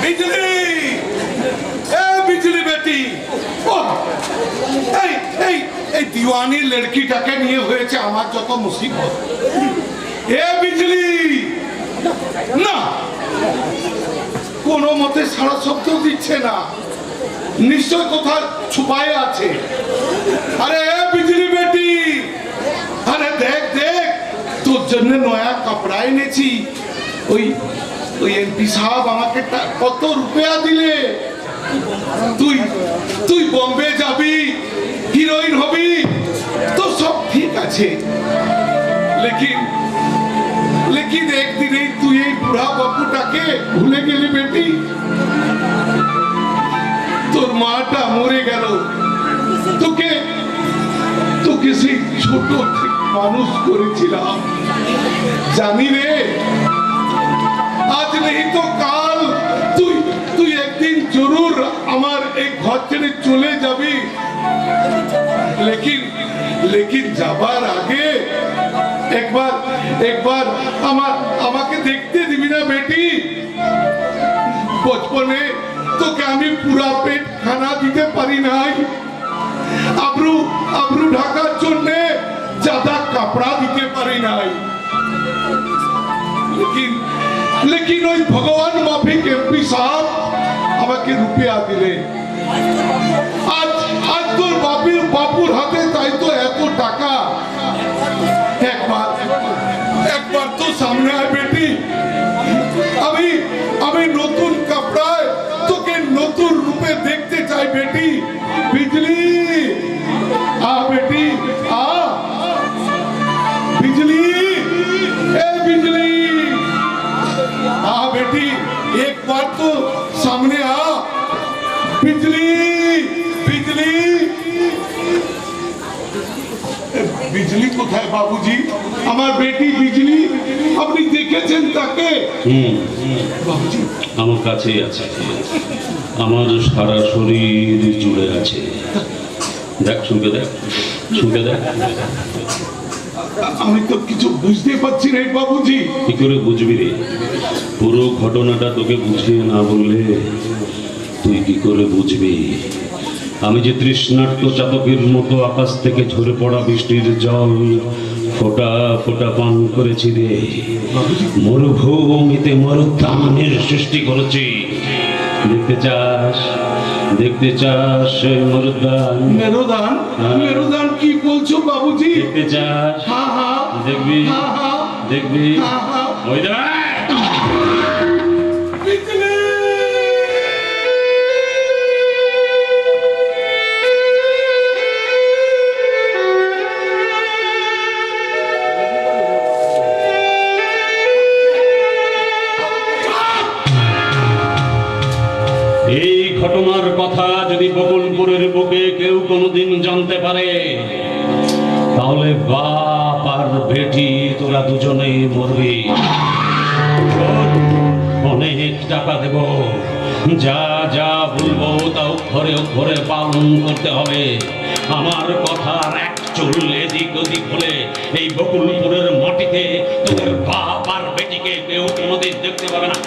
बिजली ए बिजली बेटी এই দিওয়ানি লড়কিটাকে নিয়ে হয়েছে আমার যত মুসিবত এ বিজলি না কোনো মতে সারা শব্দ দিচ্ছে না নিশ্চয় কোথাও ছুপায়ে আছে আরে এ বিজলি বেটি আরে দেখ দেখ তোর জন্য নয়া কাপড়া এনেছি ওই ওই এমপি সাহেব আমাকে কত রুপিয়া দিলে তুই তুই বোম্বে যাবি হিরোইন হবি তো সব ঠিক আছে लेकिन लेकिन एक दिन ही तू ये बुढ़ा बापूटाके भूले गेली बेटी তোর মাটা মরে গেল তোকে তোকে সেই ছোট থেকে মানুষ করেছিলাম জানি রে আজ नहीं तो কাল তুই তুই একদিন জরুর আমার এই ঘর ছেড়ে চলে যাবি लेकिन लेकिन যাবার আগে একবার একবার আমাকে দেখতে দিবি না বেটি বচপনে তোকে আমি পুরা পেট খানা দিতে পারি নাই আব্রু আব্রু ঢাকার জন্য জাদা কাপড়া দিতে পারি নাই लेकिन लेकिन ওই ভগবান মাফিক এমপি সাহেব আমাকে রুপিয়া দিলে আজ আজ তোর বাপুর হাতে তাই তো এত টাকা একবার তো সামনে আয় বেটি আমি নতুন কাপড়ায় তোকে নতুন রূপে দেখতে চাই বেটি बिजली आ बेटी आ बिजली ए बिजली आ बेटी एक बार तो सामने आ बिजली बिजली बिजली কোথায় বাবুজি আমার বেটি বিজলি আপনি দেখেছেন তাকে বাবুজি আমার কাছেই আছে আমার সারা শরীর জুড়ে আছে দেখ শুকে দেখ আমি তো কিছু বুঝতে পারছি না বাবুজি কি করে বুঝবি রে পুরো ঘটনাটা তোকে বুঝিয়ে না বললে তুই কি করে বুঝবি আমি যে তৃষ্ণার্ত চাতকের মতো আকাশ থেকে ঝরে পড়া বৃষ্টির জল ফোঁটা ফোঁটা পান করেছি রে মরুভূমিতে মরুদ্যানের সৃষ্টি করেছি দেখতে চাস মরুদ্যান মেরুদান কি বলছো বাবুজি দেখতে চাস হ্যাঁ হ্যাঁ দেখবি ওই দেখ ঘটনার কথা যদি বকুলপুরের বুকে কেউ কোনোদিন জানতে পারে তাহলে বাপ আর বেটি তোরা দুজনেই মরবি অনেক টাকা দেব যা যা বলবো তা অক্ষরে পালন করতে হবে আমার কথার এক চুল এদিক ওদিক হলে এই বকুলপুরের মাটিতে তোদের বাপ আর বেটিকে কেউ কোনোদিন দেখতে পাবে না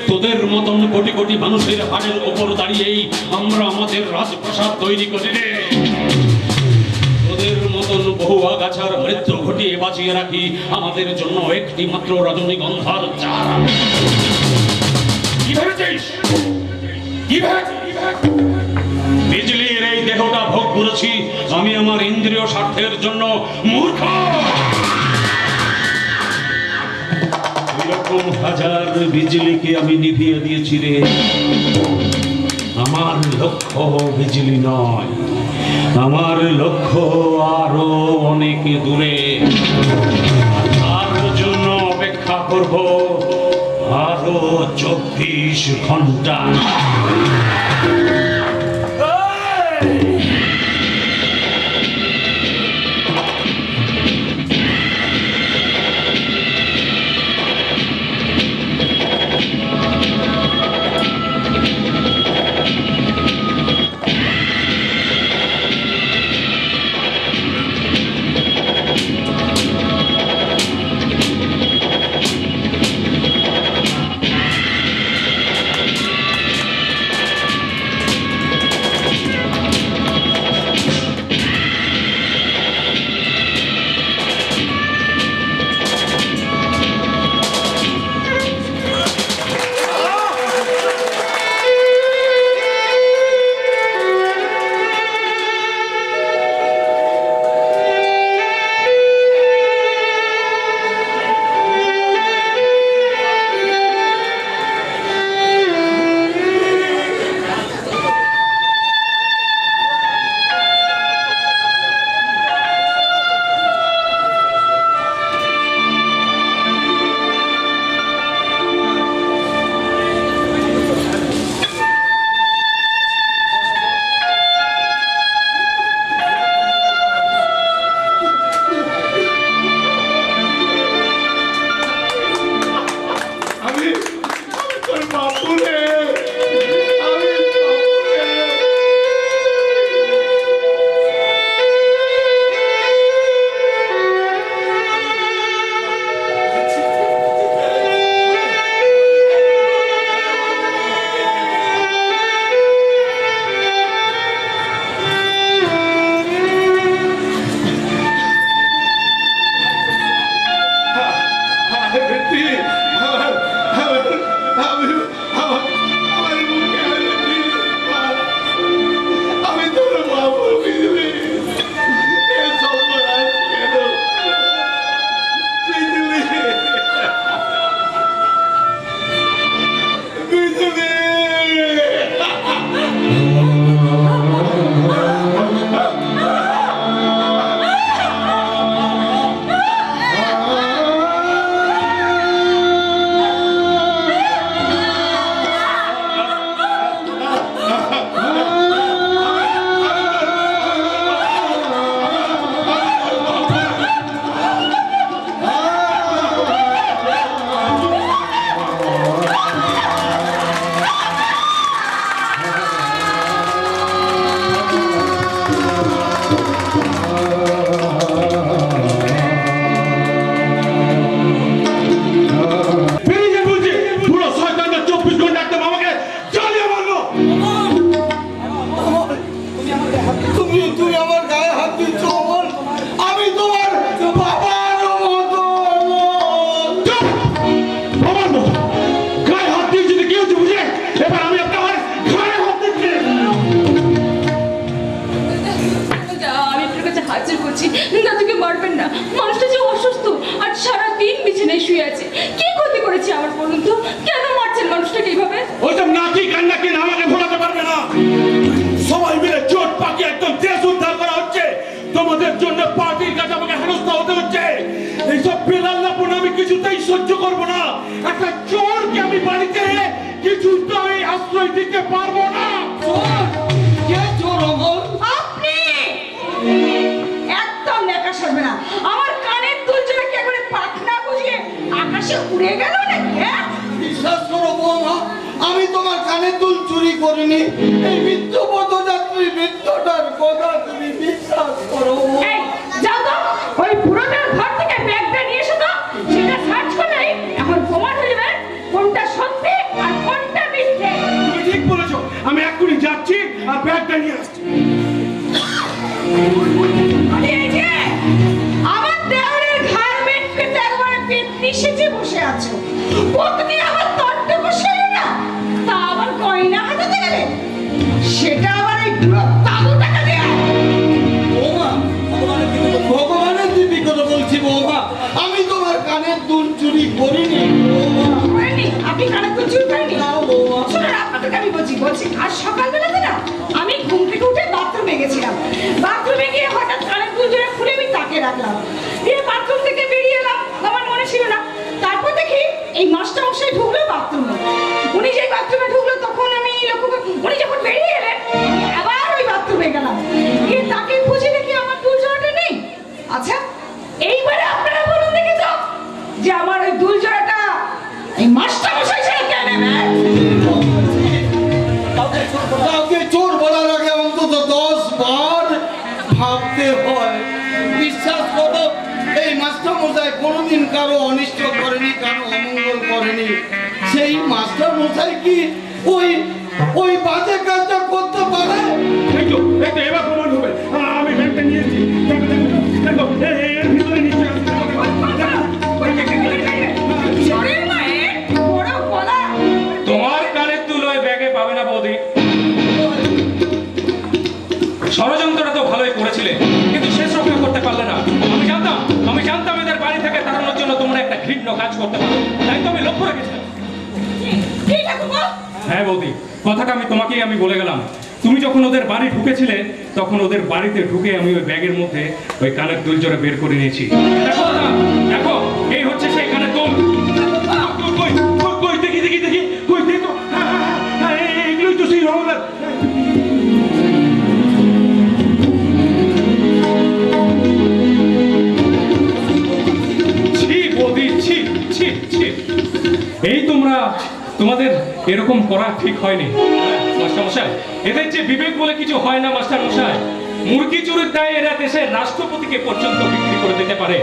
তোদের মতন কোটি কোটি মানুষের হাড়ের উপর দাঁড়িয়েই আমরা আমাদের রাজপ্রাসাদ তৈরি করি রে তোদের মতন বহু আগাছার মৃত্যু ঘটিয়ে বাঁচিয়ে রাখি আমাদের জন্য একটি মাত্র রজনীগন্ধার চারা কি ভেবেছিস বিজলির এই দেহটা ভোগ করেছি আমি আমার ইন্দ্রিয় স্বার্থের জন্য মূর্খ এরকম হাজার বিজলিকে আমি নিভিয়ে দিয়েছি রে আমার লক্ষ্য বিজলি নয় আমার লক্ষ্য আরো অনেক দূরে তার জন্য অপেক্ষা করব আরো 24 ঘন্টা শুয়ে আছে। কি ক্ষতি করেছে আমার বলুন তো? কেন মারছেন মানুষটাকে এইভাবে? ওইসব নাকি কান্না কিনা আমাকে ভোলাতে পারবে না। সবাই মিলে চোট পাকিয়ে একদম দেশ উদ্ধার করা হচ্ছে। তোমাদের জন্য পার্টির কাছে আমাকে হেনস্থা হতে হচ্ছে। এইসব বেলাল্লাপন আমি কিছুতেই সহ্য করব না। একটা চোরকে আমি বাড়িতে কিছুতেই আশ্রয় দিতে পারবো না। কে চোর অমল? আপনি একদম লেখা সরবে না। আমার কানের দুল জোড়া কি একবারে পাখনা বুঝিয়ে আকাশে উড়ে গেল নাকি? হ্যাঁ, বিশ্বাস করো বৌমা, আমি তোমার কানের দুল চুরি করিনি। এই মৃত্যু পথযাত্রী মৃত্যুটার কথা তুমি বিশ্বাস করো। এই যাও তো ওই পুরোটার ঘর থেকে ব্যাগটা নিয়ে এসো তো। সেটা সার্চ করলেই এখন প্রমাণ হয়ে যাবে কোনটা সত্যি আর কোনটা মিথ্যে। তুমি ঠিক বলেছো। আমি এক্ষুনি যাচ্ছি আর ব্যাগটা নিয়ে আসছি। আরে এই যে আমার দেওরের ঘাড় বেট পেতে একবারে পেতনি সেজে বসে আছো। পত্নী আমার তট্ট বসে না, তা আবার গয়না হাতাতে গেলে সেটা আবার এই পুরো তাবু টাকা দেয়া। বৌমা, ভগবানের দিবি কথা বলছি বৌমা, আমি তোমার কানের দুল চুরি করিনি বৌমা। করেনি? আপনি কানে তো চুরি করেনি? না বৌমা। শোনেন, আপনাদেরকে আমি বলছি আজ সকালবেলাতে না আমি ঘুম থেকে উঠে বাথরুমে গেছিলাম। বাথরুমে গিয়ে হঠাৎ কানের দুল জোড়া খুলে আমি তাকে রাখলাম। দিয়ে বাথরুম থেকে বেরিয়ে এলাম, আমার মনে ছিল না। তারপর দেখি এই মাস্টার মশাই ঢুকলো বাথরুমে। উনি যেই বাথরুমে ঢুকলো তখন আমি উনি যখন বেরিয়ে এলেন আমি আবার ওই বাথরুমে গেলাম। গিয়ে তাকে খুঁজে দেখি আমার দুল জোড়াটা নেই। আচ্ছা, এইবারে আপনারা বলুন দেখি তো যে আমার ওই দুল জোড়াটা এই মাস্টার মশাই ছেড়ে কে নেবে? কাউকে চোর বলার আগে অন্তত 10 বার ভাবতে হয়। বিশ্বাস করো, এই মাস্টার মশাই কোনোদিন কারো অনিষ্ট করেনি, কারো অমঙ্গল করেনি। সেই মাস্টার মশাই কি ওই বাজে কাজটা করতে পারে? এই তো এবার প্রমাণ হবে। আমি ব্যাগটা নিয়েছি। দেখো এর ভিতরে নিচে আছে। চোরের মায়ের বড় গলা। তোমার কানের দুল ওই ব্যাগে পাবে না বৌদি। ষড়যন্ত্রটা তো ভালোই করেছিলে, কিন্তু শেষ রক্ষা করতে পারলে না। আমি জানতাম এদের বাড়ি থেকে তাড়ানোর জন্য তোমরা একটা ঘৃণ্য কাজ করতে পারো, তাই তো আমি লক্ষ্য রেখেছিলাম। কি ঠাকুমা? হ্যাঁ বৌদি, কথাটা তোমাকেই আমি বলে গেলাম। তুমি যখন ওদের বাড়ি ঢুকেছিলে তখন ওদের বাড়িতে ঢুকে আমি ওই ব্যাগের মধ্যে ওই কানের দুল জোড়া বের করে নিয়েছি। দেখো না, দেখো এই হচ্ছে সেই কানের দুল। কই দেখি কই দেখো। এগুলোই তো সেই রহমান। ছি বৌদি, ছি ছি ছি। এই তোমাদের এরকম করা ঠিক হয়নি মাস্টার মশাই। এদের যে বিবেক বলে কিছু হয় না মাস্টার মশাই। মুরগি চুরির দায়ে এরা দেশের রাষ্ট্রপতিকে পর্যন্ত বিক্রি করে দিতে পারে।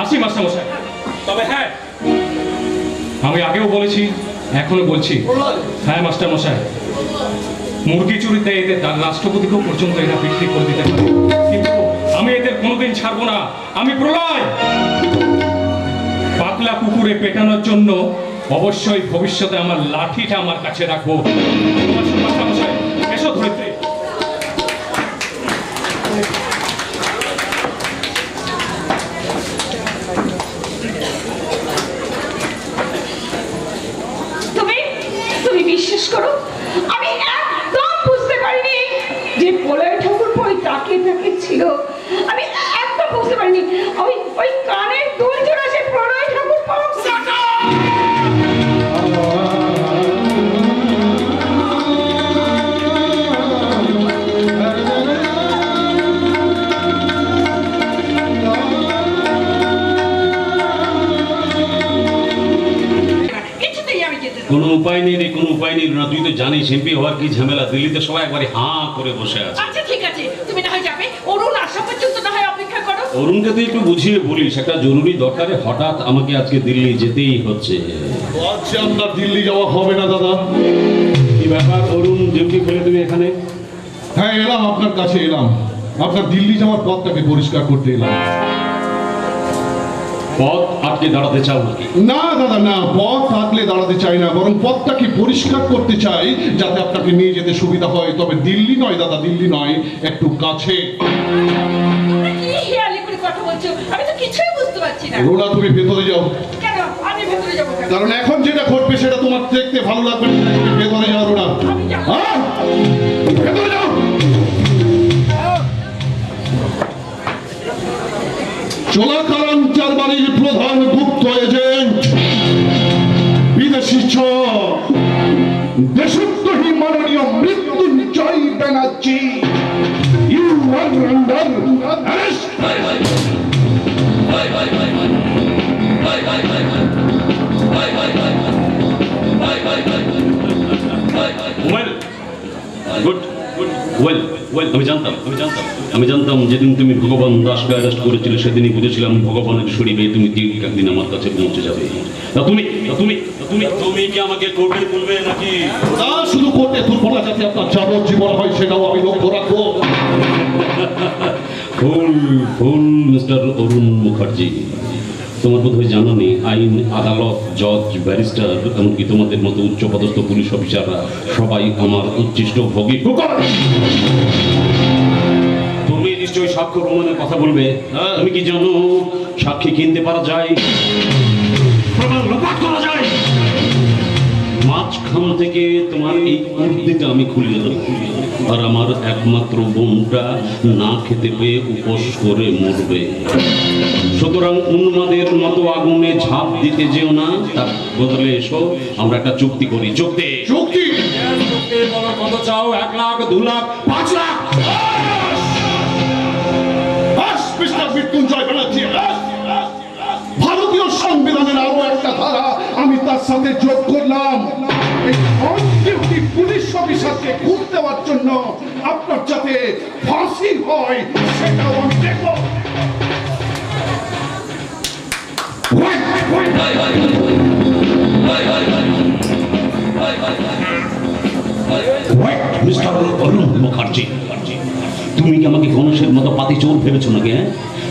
আসি মাস্টার মশাই। তবে হ্যাঁ, আমি আগেও বলেছি, এখনো বলছি, হ্যাঁ মাস্টার মশাই, মুরগি চুরিতে এদের রাষ্ট্রপতিকেও পর্যন্ত এরা বিক্রি করে দিতে পারে। কিন্তু আমি এদের কোনোদিন ছাড়বো না। আমি প্রলয় পাতলা কুকুরে পেটানোর জন্য অবশ্যই ভবিষ্যতে আমার লাঠিটা আমার কাছে রাখবো। মাস্টারমশাই, এসো ধরিত্রী। তুমি বিশ্বাস করো, আমি একদম বুঝতে পারিনি যে প্রলয় ঠাকুর ওই তাকে ছিল। আমি একদম বুঝতে পারিনি ওই কানের দুল জোড়া সে প্রলয় ঠাকুর পাওয়া। কোনো উপায় নেই রে, কোনো উপায় নেই না। তুই তো জানিস এমপি হওয়ার কি ঝামেলা। দিল্লিতে সবাই একবারে হাঁ করে বসে আছে। আচ্ছা ঠিক আছে, তুমি না হয় যাবে, অরুণ আসা পর্যন্ত না হয় অপেক্ষা করো। অরুণকে তুই একটু বুঝিয়ে বলিস, একটা জরুরি দরকারে হঠাৎ আমাকে আজকে দিল্লি যেতেই হচ্ছে। আজকে আপনার দিল্লি যাওয়া হবে না দাদা। কি ব্যাপার অরুণ, ডিউটি ফেলে তুমি এখানে? হ্যাঁ এলাম, আপনার কাছে এলাম। আপনার দিল্লি যাওয়ার পথটাকে পরিষ্কার করতে এলাম। পথ আটকে দাঁড়াতে চাও নাকি? না দাদা না, পথ থাকলে দাঁড়াতে চাই না, বরং পথটাকে পরিষ্কার করতে চাই যাতে আপনাকে নিয়ে যেতে সুবিধা হয়। তবে দিল্লি নয় দাদা, দিল্লি নয়, একটু কাছে। কি হেয়ালি করে কথা বলছো, আমি তো কিছুই বুঝতে পারছি না। রোনা তুমি ভেতরে যাও। কেন? ভেতরে যাবো কেন? কারণ এখন যেটা ঘটবে সেটা তোমার দেখতে ভালো লাগবে না। ভেতরে যাও না। আমি যাবো। হ্যাঁ? ভেতরে যাও। চোলাকালান বাড়ির প্রধান গুপ্ত এজেন্ট বিদেশি দেশদ্রোহী মাননীয় Mrityunjoy Banerjee, you are under arrest. Well good well well আমি জানতাম যেদিন তুমি ভগবান দাসকে অ্যারেস্ট করেছিলে সেদিনই বুঝেছিলাম ভগবানের শরীরে তুমি একদিন আমার কাছে পৌঁছে যাবে। তা তুমি তুমি তুমি তুমি কি আমাকে কোর্টে তুলবে নাকি? তা শুধু কোর্টে তুলবো না, যাতে আপনার যাবজ্জীবন হয় সেটাও আমি লক্ষ্য রাখবো। ফুল ফুল মিস্টার অরুণ মুখার্জি, তোমার বোধহয় জানা নেই আইন, আদালত, জজ, ব্যারিস্টার, এমনকি তোমাদের মতো উচ্চপদস্থ পুলিশ অফিসাররা সবাই আমার উচ্ছিষ্ট ভোগী। তুমি নিশ্চয়ই সাক্ষ্য প্রমাণের কথা বলবে। তুমি কি জানো সাক্ষী কিনতে পারা যায়, প্রমাণ লোপাট করা যায়? মাঝখান থেকে তোমার এই কুর্দিটা আমি খুলে দিলাম, আর আমার একমাত্র বোনটা না খেতে পেয়ে উপোস করে মরবে। সুতরাং উন্মাদের মতো আগুনে ঝাঁপ দিতে যেও না, তার বদলে এসো আমরা একটা চুক্তি করি। চুক্তি চুক্তি বলো কত চাও? 1 লাখ, 2 লাখ, 5 লাখ? মিস্টার মৃত্যুঞ্জয় ব্যানার্জি, ভারতীয় সংবিধানের আরো একটা ধারা আমি তার সাথে যোগ করলাম। এই অনডিউটি পুলিশ অফিসারকে ঘুষ দেওয়ার জন্য আপনার যাতে ফাঁসি হয় সেটাও আমি দেখব। মিস্টার অরুণ মুখার্জি, তুমি কি আমাকে গণেশের মতো পাতি চোর ভেবেছো নাকি?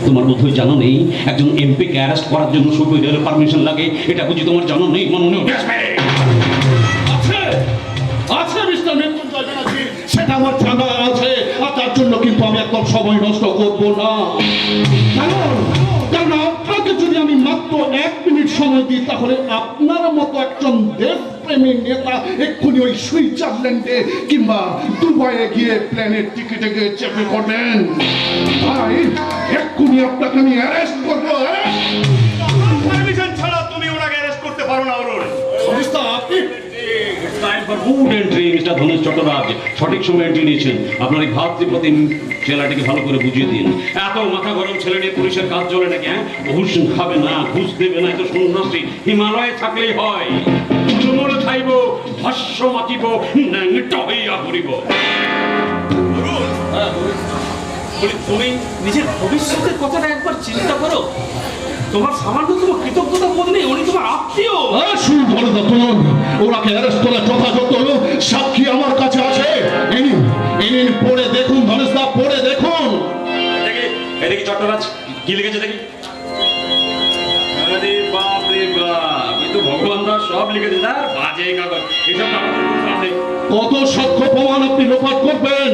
তোমার বোধহয় জানা নেই একজন এমপিকে অ্যারেস্ট করার জন্য সুপ্রিয়রের পারমিশন লাগে? এটা বুঝি তোমার জানা নেই? মাননীয় আছে আছে মিস্টার মৃত্যুঞ্জয় ব্যানার্জি, সেটা আমার জানা আছে, আর তার জন্য কিন্তু আমি একদম সময় নষ্ট করব না। কারণ আপনাকে যদি আমি মাত্র 1 মিনিট সময় দিই তাহলে আপনার মতো একজন দেশপ্রেমী নেতা এক্ষুনি ওই সুইজারল্যান্ডে কিংবা দুবাইয়ে গিয়ে প্লেনের টিকিটে গিয়ে চেপে পড়বেন। তাই এক্ষুনি আপনাকে আমি অ্যারেস্ট করবো। পারমিশন ছাড়া তুমি ওনাকে অ্যারেস্ট করতে পারো না অরুণ। অবস্থা আপনি ধনেশ চট্টরাজ সঠিক সময় এন্ট্রি নিয়েছেন। আপনার এই ভাতৃপ্রতিম ছেলেটিকে ভালো করে বুঝিয়ে দিন। এত মাথা গরম ছেলে নিয়ে পুলিশের কাজ চলে নাকি? ঘুষ খাবে না, ঘুষ দেবে না, এত সন্ন্যাসী হিমালয়ে থাকলেই হয়। চুমুল খাইব, ভস্য মাতিব, ন্যাংটা হইয়া ঘুরিব। তুমি নিজের ভবিষ্যতের কথাটা একবার চিন্তা করো। তোমার সামান্যতম কৃতজ্ঞতা বোধ নেই, উনি তোমার আত্মীয়। ওনাকে অ্যারেস্ট করে যথাযথ সাক্ষী আমার কাছে আছে। ইনিন পড়ে দেখুন, ধনেশ দা পড়ে দেখুন। এদিকে চট্টরাজ কি লিখেছে দেখি। আরে বাপ রে বাপ, কিন্তু ভগবান দাস সব লিখেছে। তার বাজে কাগজ, এসব কাগজ কত সাক্ষ্য প্রমাণ আপনি লোপাট করবেন?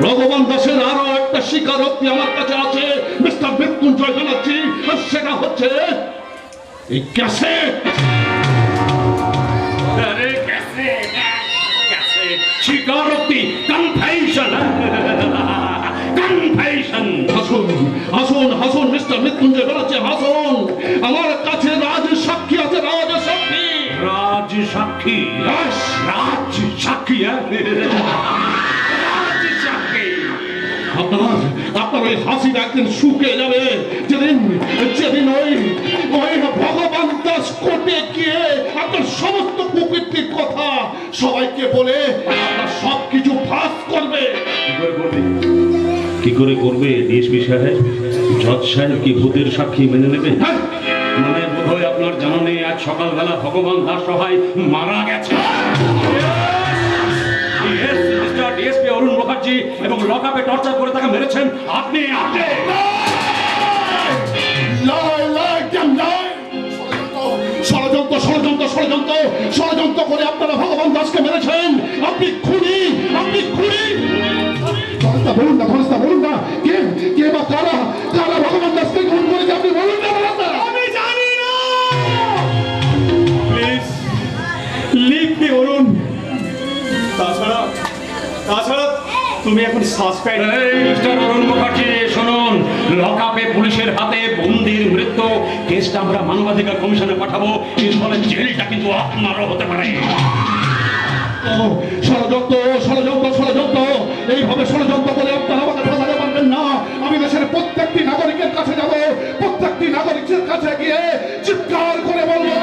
ভগবান দাসের আরো একটা স্বীকারোক্তি আমার কাছে আছে মিস্টার মৃত্যুঞ্জয় ব্যানার্জি, আর সেটা হচ্ছে এই ক্যাসেট। আরে ক্যাসেট, ক্যাসেট, স্বীকারোক্তি, কনফেশন, কনফেশন। হাসুন হাসুন হাসুন মিস্টার মৃত্যুঞ্জয় ব্যানার্জি, হাসুন। আমার কাছে রাজ সাক্ষী আছে, রাজ সাক্ষী। রাজ সাক্ষী? রাজ সাক্ষী? আপনার ওই হাসিটা একদিন শুকিয়ে যাবে যেদিন ওই ভগবান দাস কোর্টে গিয়ে আপনার সমস্ত প্রকৃতির কথা সবাইকে বলে আপনার সবকিছু ফাঁস করবে। কি করে করবে? ডিএসপি সাহেব, জজ সাহেব কি ভূতের সাক্ষী মেনে নেবে? মানে বোধহয় আপনার জানা নেই আজ সকালবেলা ভগবান দাস সহায় মারা গেছে। ডিএসপি অরুণ মুখার্জি এবং লকআপে টর্চার করে তাকে মেরেছেন আপনি। ষড়যন্ত্র ষড়যন্ত্র ষড়যন্ত্র ষড়যন্ত্র করে আপনারা ভগবান দাসকে মেরেছেন। আপনি খুনি, আপনি খুনি। বলুন না ধনেশ দা, বলুন না কে বা কারা কারা ভগবান দাসকে খুন করেছে? আপনি বলুন না। আমি জানি না। তুমি এখন সাসপেন্ড। এই মিস্টার অরুণ মুখার্জি শুনুন, লকআপে পুলিশের হাতে বন্দির মৃত্যু কেসটা আমরা মানবাধিকার কমিশনে পাঠাবো, এর ফলে জেলটা কিন্তু আপনারও হতে পারে। ষড়যন্ত্র ষড়যন্ত্র ষড়যন্ত্র, এইভাবে ষড়যন্ত্র করে আপনারা আমাকে ফাঁসাতে পারবেন না। আমি দেশের প্রত্যেকটি নাগরিকের কাছে যাব, প্রত্যেকটি নাগরিকের কাছে গিয়ে চিৎকার করে বলবো,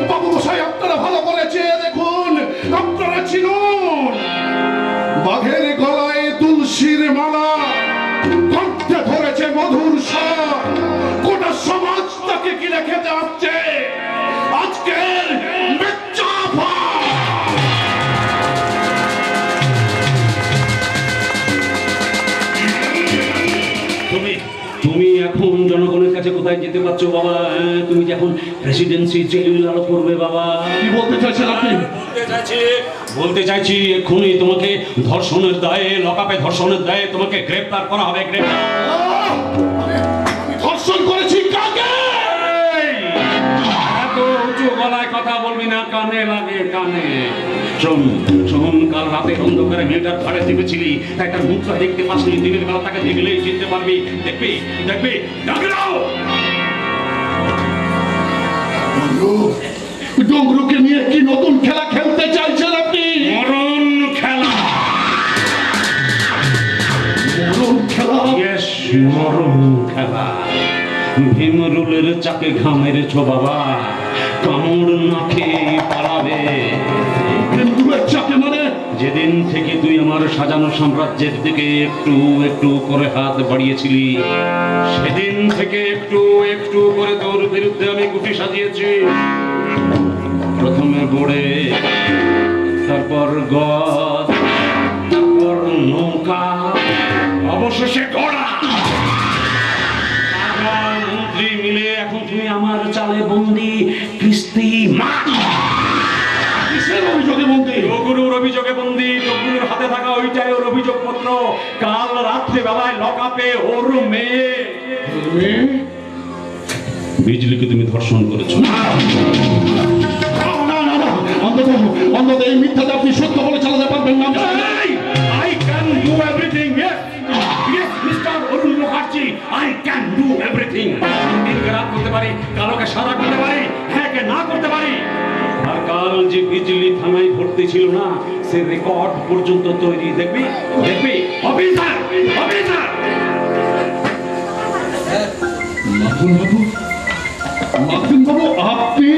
বাবু মশাই আপনারা ভালো করে চেয়ে দেখুন, আপনারা চিনুন বাঘের গলায় তুলসীর মালা, কণ্ঠে ধরেছে মধুর স্বর, গোটা সমাজ তাকে কিনে খেতে আসছে আজকের মির্জাফর। তুমি এখন জনগণের কাছে কোথায় যেতে পারছো বাবা? তুমি যে এখন প্রেসিডেন্সি জেল করবে বাবা। কি বলতে চাইছেন আপনি? বলতে চাইছি এক্ষুনি তোমাকে ধর্ষণের দায়ে, লকআপে ধর্ষণের দায়ে তোমাকে গ্রেফতার করা হবে। গ্রেফতার। ধর্ষণ করেছি কাকে? এত উঁচু গলায় কথা বলবি না, কানে লাগে কানে। শোন শোন, কাল রাতে অন্ধকারে মেয়েটার ঘরে চেপেছিলি, তাই তার মুখটা দেখতে পাসনি, দিনের বেলা তাকে দেখলেই চিনতে পারবি। দেখবি দেখবি, ডাকে দাও। ডমরুকে নিয়ে কি নতুন খেলা খেলতে চাইছেন আপনি? মরণ খেলা। মরণ খেলা? ইয়েস, মরণ খেলা। ভীমরুলের চাকে ঘাম মেরেছ বাবা, কামড় না খেয়ে পালাবে। ভীমরুলের চাকে মানে? যেদিন থেকে তুই আমার সাজানো সাম্রাজ্যের দিকে একটু একটু করে হাত বাড়িয়েছিলি, সেদিন থেকে একটু একটু করে তোর বিরুদ্ধে আমি গুটি সাজিয়েছি। প্রথমে বোড়ে, তারপর গদ, তারপর নৌকা, অবশেষে ঘোড়া। মন্ত্রী মিলে এখন তুমি আমার চালে বন্দি, কিস্তি মা। কিসের অভিযোগে বন্দি? গুরুর অভিযোগে বন্দি। গুরুর হাতে থাকা ওইটাই ওর অভিযোগ পত্র। কাল রাত্রে বেলায় লকআপে ওর মেয়ে বিজলিকে তুমি ধর্ষণ করেছো। অন্তত অন্তত এই মিথ্যাটা আপনি সত্য বলে চালাতে পারবেন না। I can do everything. Yes, yes, Mr. Arun Mukherjee, I can do everything. দিনকে রাত করতে পারি, কালোকে সাদা করতে পারি, হ্যাঁকে না করতে পারি। আর কাল যে বিজলি থানায় ভর্তি ছিল না, সে রেকর্ড পর্যন্ত তৈরি। দেখবি দেখবি, অফিসার অফিসার। মাখুন বাবু, মাখুন বাবু আপনি?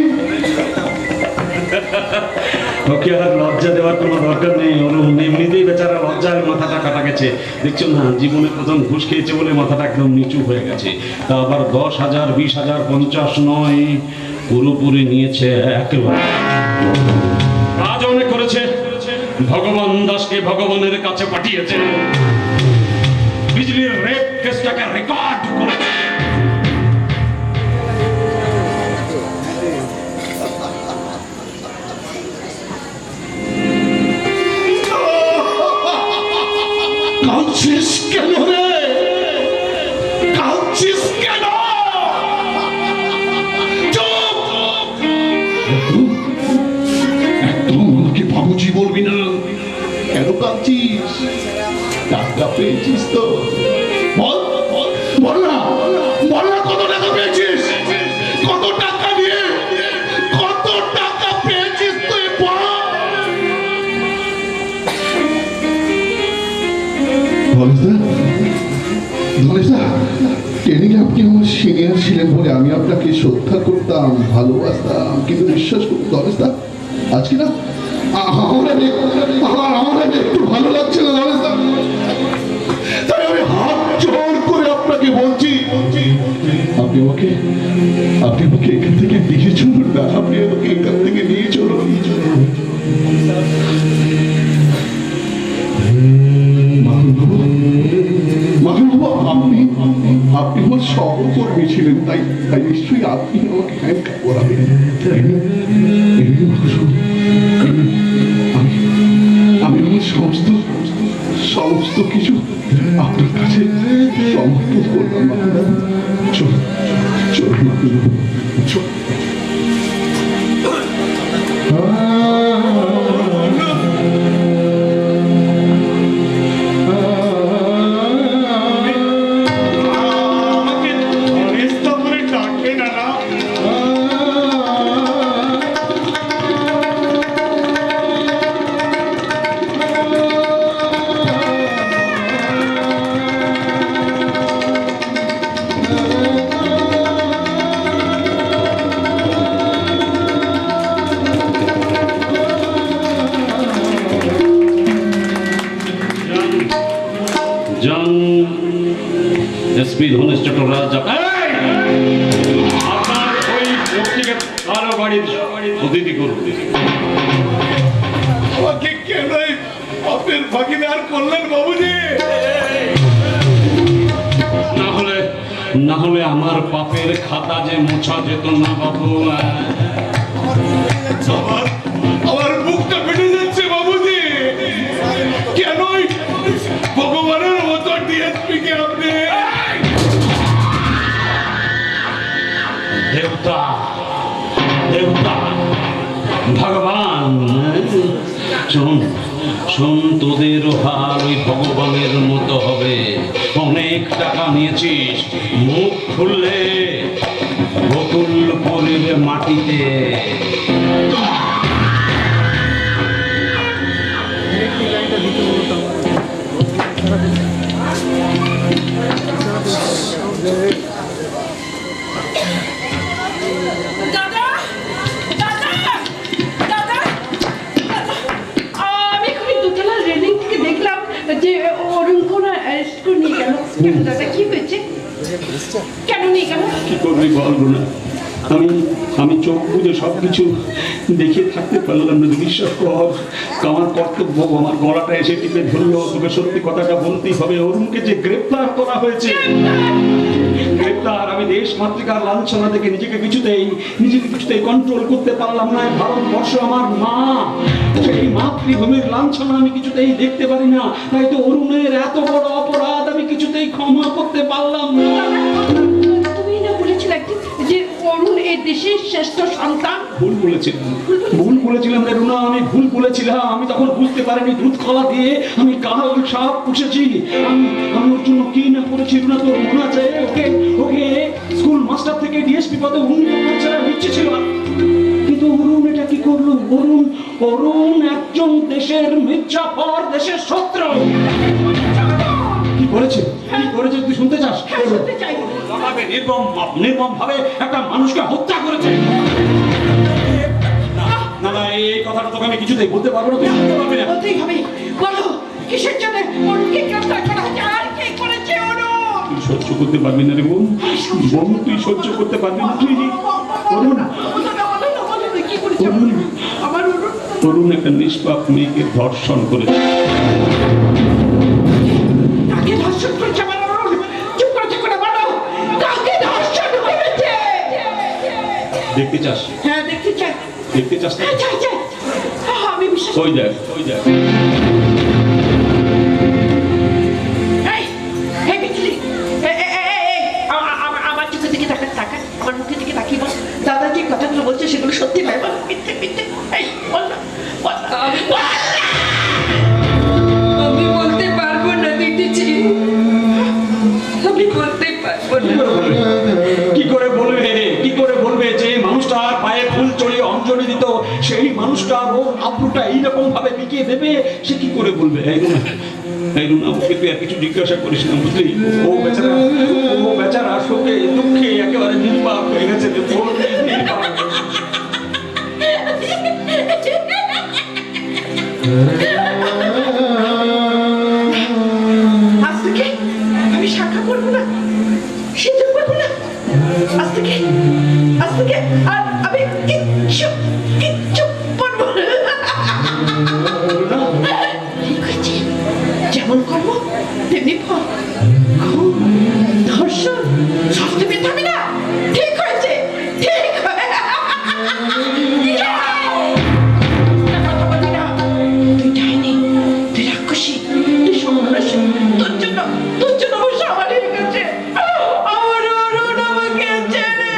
ওকে আর লজ্জা দেওয়ার কোনো দরকার নেই। অরুণ এমনিতেই বেচারা লজ্জায় মাথাটা কাটা গেছে। দেখছো না, জীবনে প্রথম ঘুষ খেয়েছে বলে মাথাটা একদম নিচু হয়ে গেছে। তা আবার 10,000, 20,000, 50 নয়, পুরোপুরি নিয়েছে একেবারে। কাজ অনেক করেছে। ভগবান দাসকে ভগবানের কাছে পাঠিয়েছে। বিজলির রেপ কেসটাকে রেকর্ড করেছে। কাঁদছিস কেন রে? কাঁদছিস কেন? একদম আমাকে বাবুজি বলবি না। কেন কাঁদছিস? টাকা পেয়েছিস তো? বল বল না, বল না কত টাকা পেয়েছিস? কত টাকা নিয়ে, কত টাকা পেয়েছিস তুই বল। ধনেশদা, ট্রেনিং আপনি আমার সিনিয়র ছিলেন বলে আমি আপনাকে শ্রদ্ধা করতাম, ভালোবাসতাম, কিন্তু বিশ্বাস করুন ধনেশদা, আজকে না আমার একটু ভালো লাগছে না ধনেশদা। তাই আমি হাত জোর করে আপনাকে বলছি, আপনি আমাকে এখান থেকে নিয়ে চলুন না, আপনি আমাকে এখান থেকে নিয়ে চলুন। আপনি আমার সহকর্মী ছিলেন, তাই নিশ্চয়ই আপনি আমাকে হ্যান্ডকাপ করাবেন। আমি আমার সমস্ত কিছু আপনার কাছে সমর্পণ করলাম। চলুন চলুন চলুন। জন এসপি ধনেশ চট্টোপাধ্যায় আপনার ওই ব্যক্তিকে কারো বাড়ির অতিথি করুন। আমাকে কেন এই পাপের ভাগিদার করলেন বাবুজি? না হলে আমার পাপের খাতা যে মোছা যেত না বাবু। আমার বুকটা ফেটে যাচ্ছে বাবুজি। কেন ভগবানের মতো ডিএসপি কে আপনি দেবতা দেবতা ভগবান, শোন তোদেরও হাল ওই ভগবানের মতো হবে। অনেক টাকা নিয়েছিস, মুখ খুললে বকুল পড়বে মাটিতে। দাদা দাদা দাদা আমি এখনই দোতলা রেলিং থেকে দেখলাম যে অরুণ কোনো অ্যারেস্ট করে নিয়ে গেল। কেন দাদা, কি হয়েছে? কেন নিয়ে গেল? কি করবি বলবো না, আমি চোখ বুঝে সবকিছু দেখে থাকতে পারলাম না। বিশ্বাস কর, আমার কর্তব্য আমার গলাটা এসে টিপে ধরলো। তোকে সত্যি কথাটা বলতেই হবে। অরুণকে যে গ্রেপ্তার করা হয়েছে, গ্রেপ্তার। আমি দেশ মাতৃকার লাঞ্ছনা থেকে নিজেকে কিছুতেই কন্ট্রোল করতে পারলাম না। ভারতবর্ষ আমার মা, সেই মাতৃভূমির লাঞ্ছনা আমি কিছুতেই দেখতে পারি না। তাই তো অরুণের এত বড় অপরাধ আমি কিছুতেই ক্ষমা করতে পারলাম না। তুমি না বলেছিলে একদিন যে অরুণ এই দেশের শ্রেষ্ঠ সন্তান? ভুল বলেছিলাম রে রুনা, আমি ভুল বলেছিলাম। আমি তখন বুঝতে পারিনি দুধ কলা দিয়ে আমি কাল সাপ পুষেছি। আমি ওর জন্য কি না করেছি রুনা, তোর মনে আছে? ওকে স্কুল মাস্টার থেকে ডিএসপি পদে উন্নীত করেছিলাম, ইচ্ছে ছিল। কিন্তু অরুণ এটা কি করলো? অরুণ একজন দেশের মির্জাফর, দেশের শত্রু। কি করেছে তুই শুনতে চাস? শুনতে চাই। নির্মম ভাবে একটা মানুষকে হত্যা করেছে। না এই কথাটা তোকে আমি কিছুতেই বলতে পারবো না, তুই বলতে পারবি না। বলতেই হবে, বলো কিসের জন্য অরুণকে গ্রেফতার করা হয়েছে? আর কে করেছে অরুণ? তুই সহ্য করতে পারবি না রে বোন, তুই সহ্য করতে পারবি না। তুই কি করেছে আমার অরুণ? অরুণ একটা নিষ্পাপ মেয়েকে ধর্ষণ করেছে। কাকে ধর্ষণ করেছে আমার অরুণ? চুপ করে থেকে না, বলো কাকে ধর্ষণ করেছে? দেখতে চাস? হ্যাঁ দেখতে চাই। দেখতে চাস না? চাই। আমি বিশ্বাস ওই দেখ এই বিজলি, আমার চোখের দিকে তাকা, আমার মুখের দিকে তাকিয়ে বল, দাদা যে কথাগুলো বলছে সেগুলো সত্যি নয়। বল মিথ্যে। এই বল না, আমি বলতে পারবো না দিদিজি, আমি বলতে পারবো না। কি করে বলবে যে মানুষটার পায়ে ফুল চড়িয়ে অঞ্জলি দিত, সেই মানুষটার ওর আব্রুটা এইরকম ভাবে বিকিয়ে দেবে? সে কি করে বলবে? এই রুনা ওকে তুই আর কিছু জিজ্ঞাসা করিস না, বুঝলি? ও বেচারা শোকে দুঃখে একেবারে নির্বাক হয়ে গেছে। আজ থেকে আমি শাখা করবো না, সিঁদুর করবো না। আজ থেকে আর আমি কিচ্ছু করবো না। ঠিক আছে, যেমন করবো তেমনি ফল। ধর্ষণ শাস্তি পেতে হবে না। ঠিক হয়েছে, ঠিক তুই ডাইনি, তুই রাক্ষসী, তুই সর্বনাশী। তোর জন্য আমার সবারই রেখেছে। আমার অরুণ আমাকে ছেড়ে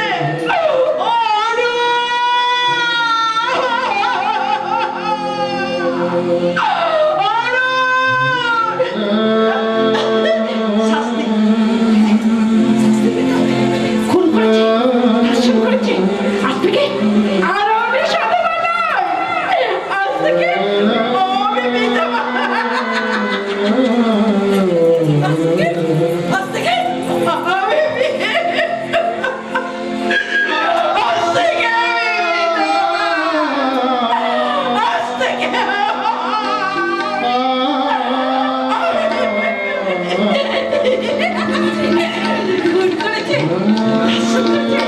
শাস্তি পেতে হবে। করেছে সাজা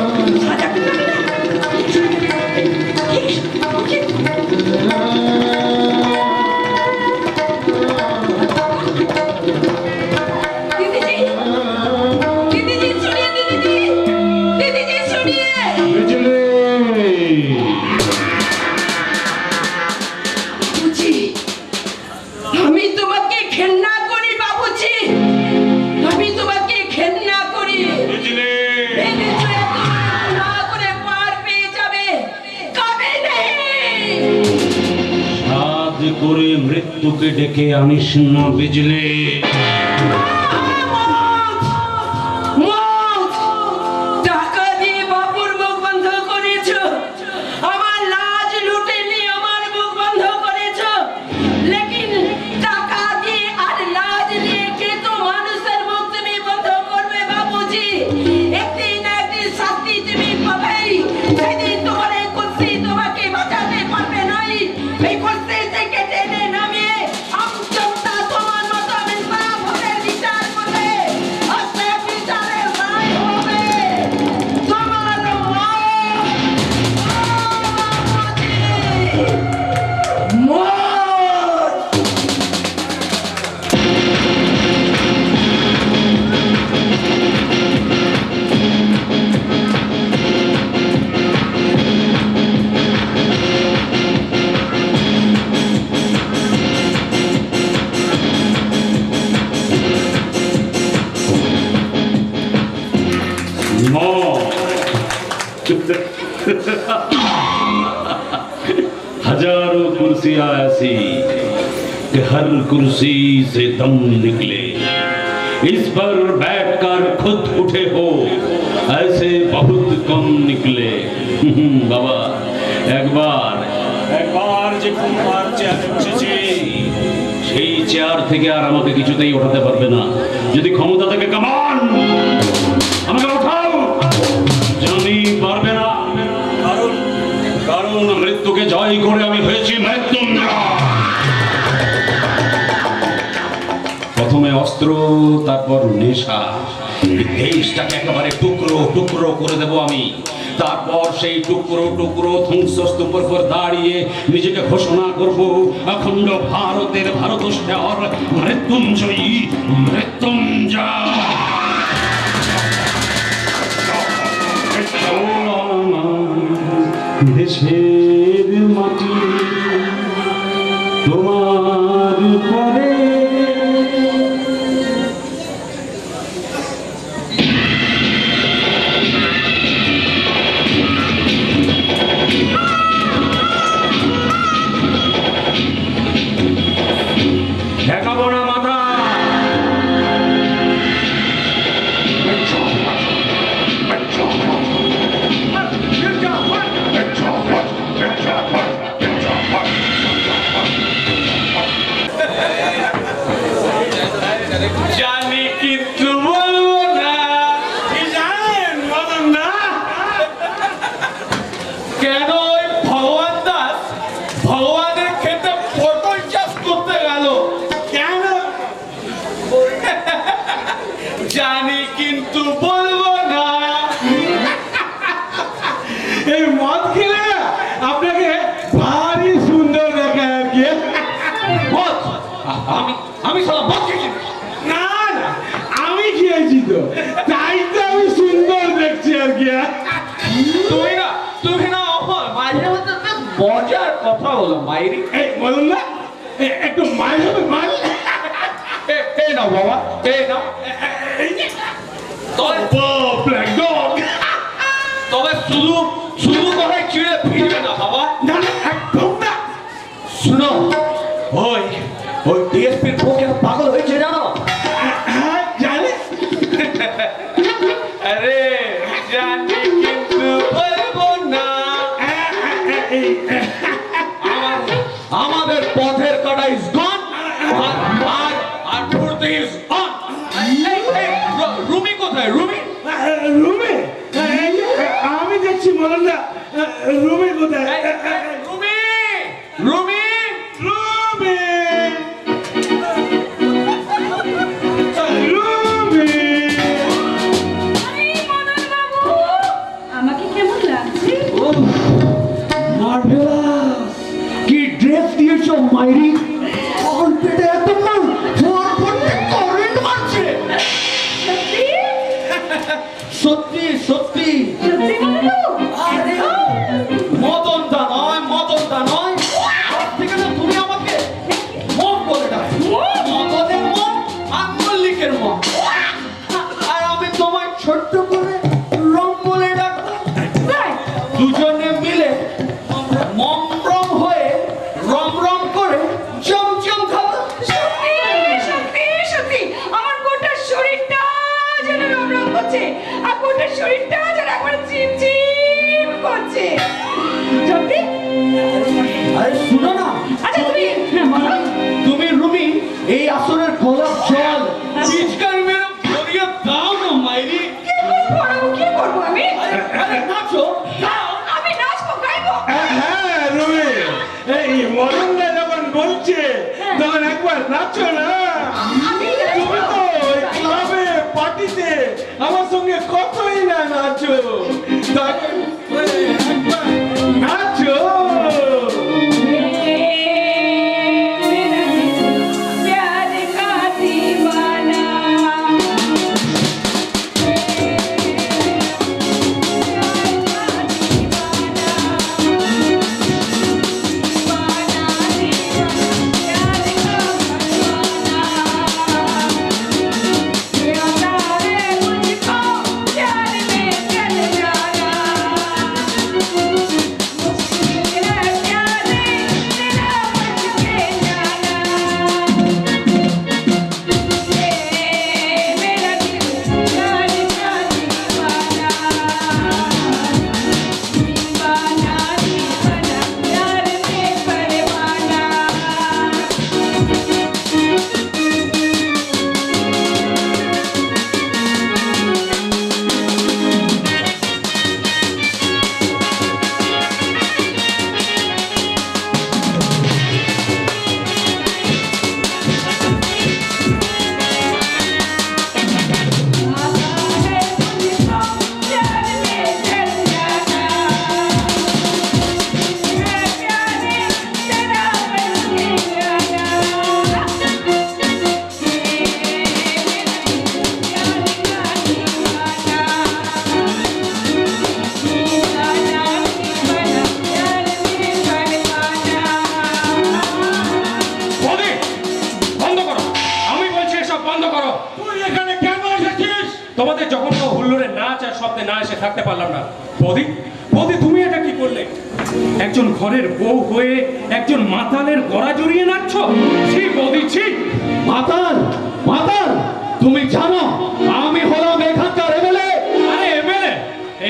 আমি তোমাকে ঘেন্না করি বাবুজি, আমি তোমাকে ঘেন্না করি। ভেবেছো এত না করে পার পেয়ে যাবে, কবে নেই। সাজ করে মৃত্যুকে ডেকে আনিস না বিজলি। টাকা দিয়ে বাবুর মুখ বন্ধ করেছো, আমার লাজ লুটে নিয়ে আমার মুখ বন্ধ করেছো। লেকিন টাকা দিয়ে আর লাজ নিয়ে কে তো মানুষের মুখ তুমি বন্ধ করবে বাবুজি। একদিন না একদিন শাস্তি তুমি পাবেই। সেদিন তোমার এই কুৎসি তোমাকে বাঁচাতে পারবে নাই। এই কুৎসি থেকে টেনে নামিয়ে আমজনতা তোমার মতো ইনসাফ হবে, বিচার করবে। আজকে বিচারের রায় হবে তোমার মত। हजारों कुर्सियां ऐसी कि हर कुर्सी से दम निकले। इस पर बैठकर खुद उठे हो ऐसे बहुत कम निकले। बाबा একবার যে কুমার চেয়ারে বসেছে সেই চেয়ার থেকে আর আমাকে কিছুতেই ওঠাতে পারবে না। যদি ক্ষমতা থেকে কামান আমাকে ওঠাও, জানি পারবে না। কারণ মৃত্যুকে জয় করে আমি হয়েছি মৃত্যুঞ্জয়। প্রথমে অস্ত্র, তারপর নেশা, দেশটাকে একেবারে টুকরো টুকরো করে দেব আমি। তারপর সেই টুকরো টুকরো ধ্বংসস্তূপের উপর দাঁড়িয়ে নিজেকে ঘোষণা করব অখণ্ড ভারতের ভারতস্বর মৃত্যুঞ্জয়ী মৃত্যুঞ্জয়। দেশের মাটি তোমার পরে দেখাবো না মাথা। জানি কিন্তু বলবো না। কি জানেন বলুন না? কেন ওই ভগবান দাস ভগবানের ক্ষেত্রে পটল চাষ করতে গেল কেন? জানি কিন্তু বলবো না। এই মদ খেলে আপনাকে ভারী সুন্দর দেখে আর কি। আমি সারা মদ খেয়েছি না, আমি খেয়েছি তো, তাই তো আমি সুন্দর দেখছি আর কি। তুমি না মাঝে মধ্যে মজার কথা বলো মাইরি। এই বলুন না, একটু মাইর হবে মাইর। এই নাও বাবা, এই নাও। তবে শুধু শুধু করে চিড়ে ফিরবে না বাবা। না একদম না। শুনো, ওই ডিএসপির পক্ষে পাগল হয়েছে জানো? জানি। আরে জানি কিন্তু বলবো না। আমাদের পথের কাটা ইজ গন আর ফুর্তি ইজ অন। রুমি কোথায়? রুমি আমি দেখছি বলুন না। রুমি কোথায়? রুমি রুমি রুমি বাসনের গোলাপ জল পিচকারি মেরে ভরিয়ে দাও না মাইরি। কি করবো আমি? আরে নাচো, গাও। আমি নাচবো, গাইবো। হ্যাঁ রবি, এই মরণটা যখন বলছে তখন একবার নাচো না। আমি তুমি তো ওই ক্লাবে পার্টিতে আমার সঙ্গে কতই না নাচো, তখন একবার নাচো। प्यार का दीवाना বৌদি, বন্ধ করো, আমি বলছি এসব বন্ধ করো। তুই এখানে কেন এসেছিস? তোমাদের যখন তো হুল্লোড়ে নাচ আর শব্দে না এসে থাকতে পারলাম না। বৌদি, বৌদি তুমি এটা কি করলে? একজন ঘরের বউ হয়ে একজন মাতালের গলা জড়িয়ে নাচছ? ছি বৌদি, ছি। মাতাল, মাতাল, তুমি জানো আমি হলাম এখানকার এমএলএ। আরে এমএলএ,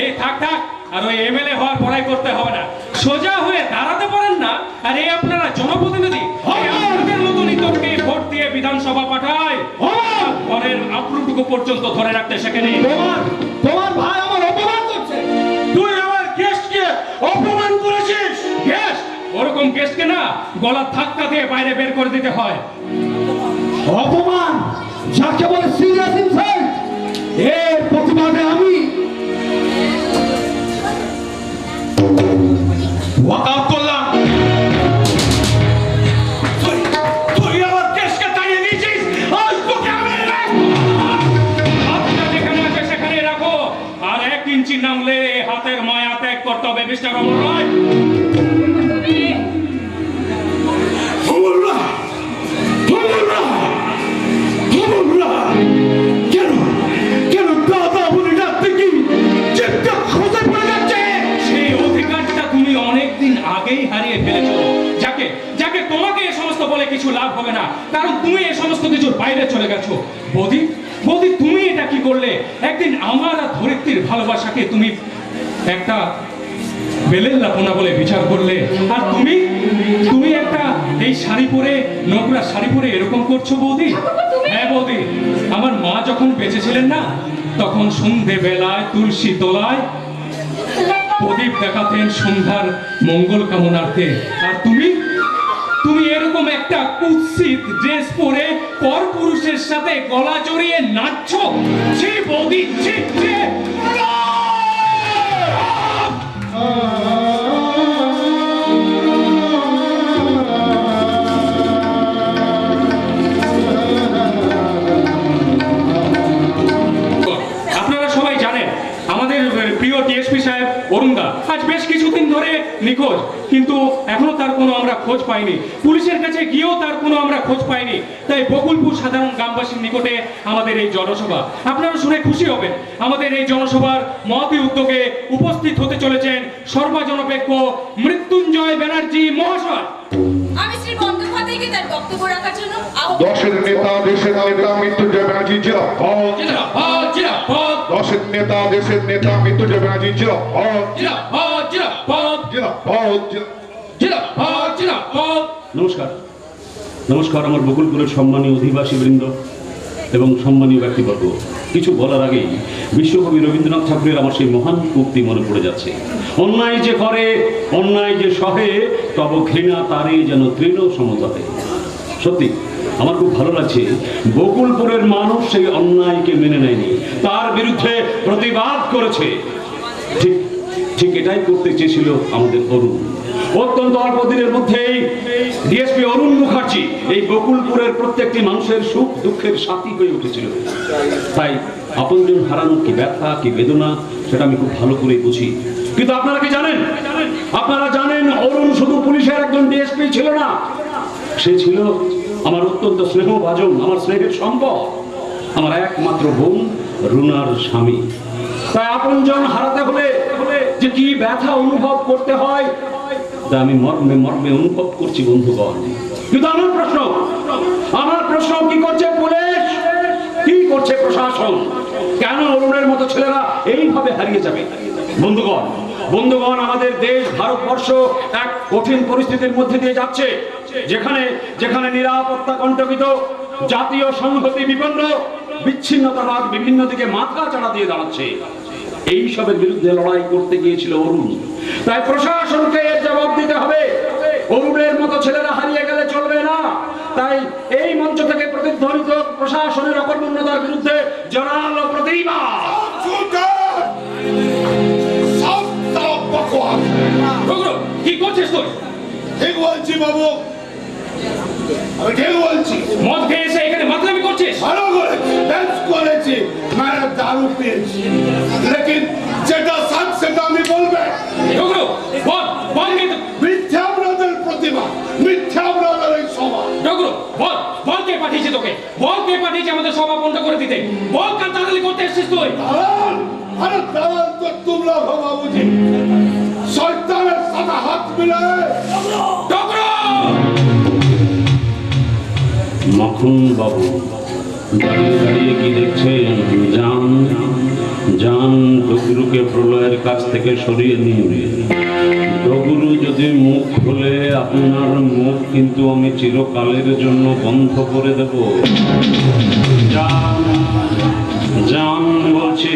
এই থাক থাক, আর ওই এমএলএ হওয়ার পড়াই করতে হবে না, সোজা হয়ে দাঁড়াতে পারেন না। আর এই আপনারা জনপ্রতিনিধি, এই আপনাদের মতো নিতকে ভোট দিয়ে বিধানসভা পাঠায়, ঘরের আপ্রুটুকু পর্যন্ত ধরে রাখতে সেখানে। তোমার তোমার ভাই আমার অপমান করছে। তুই আমার গেস্টকে অপমান করেছিস। গ্যাস, ওরকম গ্যাসকে না গলা ধাক্কা দিয়ে বাইরে বের করে দিতে হয়। অপমান যাকে বলে সিরিয়াস ইনসাল্ট, এর প্রতিবাদে আমি ওয়াকআউট করলাম। তুই আমার কেসকে তাড়িয়ে দিয়েছিস, আজ তোকে আমি হাতটা যেখানে আছে সেখানে রাখো, আর 1 ইঞ্চি নামলে হাতের মায়া ত্যাগ করতে হবে মিস্টার অমর রায়। অমররা, অমররা, অমররা, কেন কেন দাদা বলে ডাকতে কি চেষ্টা খোঁজে পড়ে যাচ্ছে? সেই অধিকারটা তুমি অনেকদিন আগেই হারিয়ে ফেলেছো। যাকে যাকে তোমাকে এ সমস্ত বলে কিছু লাভ হবে না, কারণ তুমি এই সমস্ত কিছুর বাইরে চলে গেছো। বৌদি, বৌদি তুমি এটা কি করলে? একদিন আমার আর ধরিত্রীর ভালোবাসাকে তুমি একটা বেলের লাপনা বলে বিচার করলে, আর তুমি তুমি একটা এই শাড়ি পরে, নোংরা শাড়ি পরে এরকম করছো বৌদি। হ্যাঁ বৌদি, আমার মা যখন বেঁচে ছিলেন না, তখন সন্ধে বেলায় তুলসী তলায় প্রদীপ দেখাতেন সন্ধ্যার মঙ্গল কামনার্থে, আর তুমি তুমি এরকম একটা কুৎসিত ড্রেস পরে পর পুরুষের সাথে গলা জড়িয়ে নাচছো। ছি বৌদি, ছি, ছি। আপনারা সবাই জানেন আমাদের প্রিয় টিএসপি সাহেব অরুণদা আজ বেশ কিছুদিন ধরে নিখোঁজ, কিন্তু এখনো তার কোনো আমরা খোঁজ পাইনি। পুলিশের কাছে গিয়েও তার কোনো আমরা খোঁজ পাইনি। তাই বকুলপুর সাধারণ গ্রামবাসীর নিকটে আমাদের এই জনসভা। আপনারা শুনে খুশি হবেন, আমাদের এই জনসভার মহতী উদ্যোগে উপস্থিত হতে চলেছেন সর্বজনপেক্ষ মৃত্যুঞ্জয় ব্যানার্জি মহাশয়। আমি শ্রী বন্দ্যোপাধ্যায়কে তার বক্তব্য রাখার জন্য দশের নেতা দেশের নেতা মৃত্যুঞ্জয় ব্যানার্জি জিরাফত। জিন্দাবাদ, জিন্দাবাদ, দশের নেতা দেশের নেতা মৃত্যুঞ্জয় ব্যানার্জি জিরাফত। জিন্দাবাদ, জিন্দাবাদ, জিরাফত। জিন্দাবাদ, জিন্দাবাদ। নমস্কার। নমস্কার আমার বকুলপুরের সম্মানীয় অধিবাসী বৃন্দ এবং সম্মানীয় ব্যক্তিবর্গ। কিছু বলার আগেই বিশ্বকবি রবীন্দ্রনাথ ঠাকুরের আমার সেই মহান উক্তি মনে পড়ে যাচ্ছে, অন্যায় যে করে অন্যায় যে সহে তব ঘৃণা তারে যেন তৃণ সমতলে। সত্যি আমার খুব ভালো লাগছে বকুলপুরের মানুষ সেই অন্যায়কে মেনে নেয়নি, তার বিরুদ্ধে প্রতিবাদ করেছে। ঠিক ঠিক এটাই করতে চেয়েছিল আমাদের অরুণ। অত্যন্ত অল্প দিনের মধ্যেই ডিএসপি অরুণ মুখার্জি এই বকুলপুরের প্রত্যেকটি মানুষের সুখ দুঃখের সাথী হয়ে উঠেছিল। তাই আপনজন হারানোর কি ব্যথা কি বেদনা সেটা আমি খুব ভালো করে বুঝি। কিন্তু আপনারা কি জানেন, আপনারা জানেন অরুণ শুধু পুলিশের একজন ডিএসপি ছিল না, সে ছিল আমার অত্যন্ত স্নেহভাজন, আমার স্নেহের সম্পদ, আমার একমাত্র বোন রুনার স্বামী। তাই আপনজন হারাতে হলে যে কি ব্যথা অনুভব করতে হয় তা আমি মর্মে মর্মে অনুভব করছি বন্ধুগণ। কিন্তু আমার প্রশ্ন কি করছে পুলিশ, কি করছে প্রশাসন? কেন অরুণের মতো ছেলেরা এইভাবে হারিয়ে যাবে? বন্ধুগণ আমাদের দেশ ভারতবর্ষ এক কঠিন পরিস্থিতির মধ্যে দিয়ে যাচ্ছে, যেখানে নিরাপত্তা কণ্টকিত, জাতীয় সংহতি বিপন্ন, বিচ্ছিন্নতাবাদ বিভিন্ন দিকে মাথা চাড়া দিয়ে দাঁড়াচ্ছে। এই সবের বিরুদ্ধে লড়াই করতে গিয়েছিল অরুণ। তাই প্রশাসনকে এর জবাব দিতে হবে। অরুণের মতো ছেলেরা হারিয়ে গেলে চলবে না। তাই এই মঞ্চ থেকে প্রতিধ্বনিত প্রশাসনের অকর্মণ্যতার বিরুদ্ধে জোরালো প্রতিবাদ। কি করছিস তুই? ঠিক বলছি বাবু, আমি ঠিক বলছি। মদ খেয়ে এসে এখানে মাতলামি করছিস? ভালো করেছি, বেশ করেছি, মায়ের দারু পেয়েছি, লেকিন যেটা সৎ সেটা আমি বলবে। বল কিন্তু মিথ্যা আপনাদের প্রতিভা, মিথ্যা আপনাদের এই সভা। বল কে পাঠিয়েছে তোকে? বল কে পাঠিয়েছে আমাদের সভা বন্ধ করে দিতে? বল কার দালালি করতে এসেছিস তুই? দালাল? আরে দালাল তো তোমরা হো বাবুজি, শয়তানের সাথে হাত মিলায়। মাখন বাবু দাঁড়িয়ে দাঁড়িয়ে কি দেখছেন? যান ডগুরুকে প্রলয়ের কাছ থেকে সরিয়ে নিন। ডগুরু যদি মুখ খুলে আপনার মুখ কিন্তু আমি চিরকালের জন্য বন্ধ করে দেব। যান বলছি।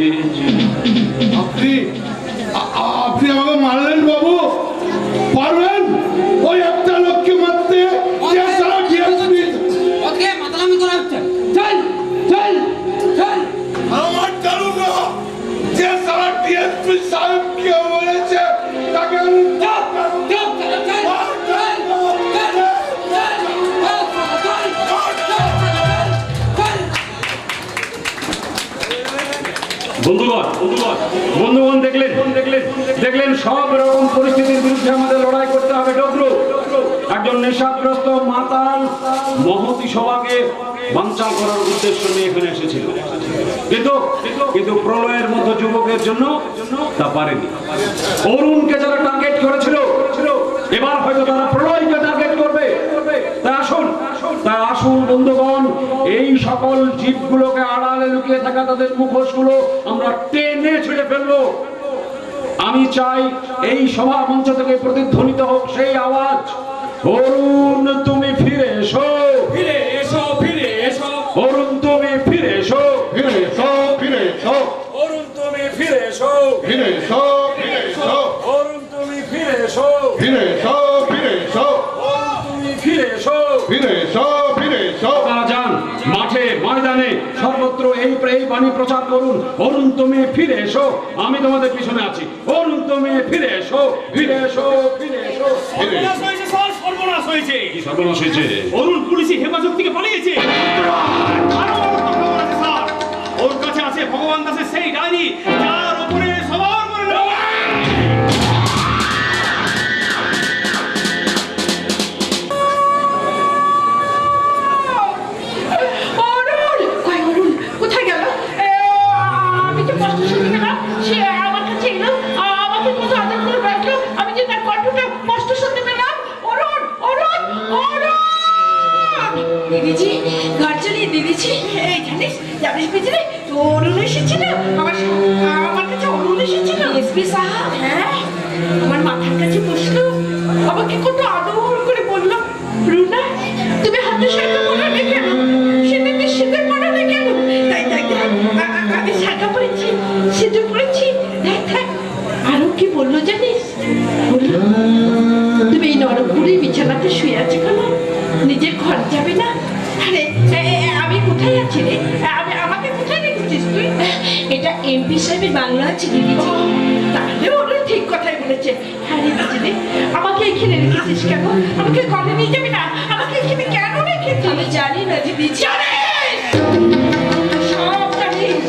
আপনি আমাকে মারলেন বাবু? পারবেন ওই একটা লোককে মারতে? যে সারা ডিএসপি ওকে মাতলামি করা হচ্ছে। চল চল চল। আমার চালু না, যে সারা ডিএসপি সাহেবকে বলেছে তাকে আমি বন্ধুগণ দেখলেন সব রকম পরিস্থিতির বিরুদ্ধে আমাদের লড়াই করতে হবে। ডগরু একজন নেশাগ্রস্ত মাতাল মহতি সভাকে বানচাল করার উদ্দেশ্য নিয়ে এখানে এসেছিল, কিন্তু প্রলয়ের মতো যুবকের জন্য তা পারেনি। অরুণকে যারা টার্গেট করেছিল এবার হয়তো তারা প্রলয়কে টার্গেট করবে। তাই আসুন বন্ধুগণ, এই সকল জীবগুলোকে আড়ালে লুকিয়ে থাকা তাদের মুখোশগুলো আমরা টেনে ছিঁড়ে ফেলবো। আমি চাই এই সভা মঞ্চ থেকে প্রতিধ্বনিত হোক সেই আওয়াজ, অরুণ তুমি ফিরে এসো, ফিরে এসো, ফিরে এসো, অরুণ তুমি ফিরে এসো, ফিরে এসো, ফিরে এসো, অরুণ তুমি ফিরে এসো, ফিরে এসো, ফিরে এসো, অরুণ তুমি ফিরে এসো, ফিরে এসো, ফিরে এসো, অরুণ তুমি ফিরে এসো, ফিরে এসো, ফিরে এসো। আপনারা যান মাঠে ময়দানে সর্বত্র এই বাণী প্রচার করুন, অরুণ তুমি ফিরে এসো, আমি তোমাদের পিছনে আছি। অরুণ তুমি ফিরে এসো, ফিরে এসো, ফিরে এসো। সর্বনাশ হয়েছে স্যার, সর্বনাশ হয়েছে। কি সর্বনাশ হয়েছে? অরুণ পুলিশি হেফাজত থেকে পালিয়েছে। আরো বড় খবর আছে স্যার, ওর কাছে আছে ভগবান দাসের সেই ডায়েরি যার উপরে সবার মনে নাম। অরুণ কোথায় গেল? আমি তো কষ্ট শুনতে পেলাম, সে আমার কাছে এলো, আমাকে কত আদর করে বসলো, আমি যে তার কণ্ঠটা কষ্ট শুনতে পেলাম। অরুণ অরুণ অরুণ! দিদিজি, ঘর চলি দিদিজি। এই জানিস পিছনে অরুণ এসেছিল, আমার কাছে অরুণ এসেছিল। এসপি সাহেব, হ্যাঁ, আমার মাথার কাছে বসলো, আমাকে কত আদর করে বললো, রুনা তুমি হাত এত শাড়ি পরালে কেন? শীতেতে শীতের পরালে কেন? তাই তাই তাই আমি শাড়ি পরেছি, সিঁদুর পরেছি। দেখ দেখ আরো কি বললো জানিস? বললো তুমি এই নরকুড়ি বিছানাতে শুয়ে আছো কেন? নিজের ঘর যাবে না? আরে আমি কোথায় আছি রে? আমাকে কোথায় রেখেছিস তুই? এটা এমপি সাহেবের বাংলা আছে দিদিজি। তাহলে ওরা ঠিক কথাই বলেছে। হ্যাঁ রে দিদি, আমাকে এখানে রেখেছিস কেন? আমাকে ঘরে নিয়ে যাবি না? আমাকে এখানে কেন রেখেছিস? আমি জানি না দিদিজি। জানিস? সব জানিস।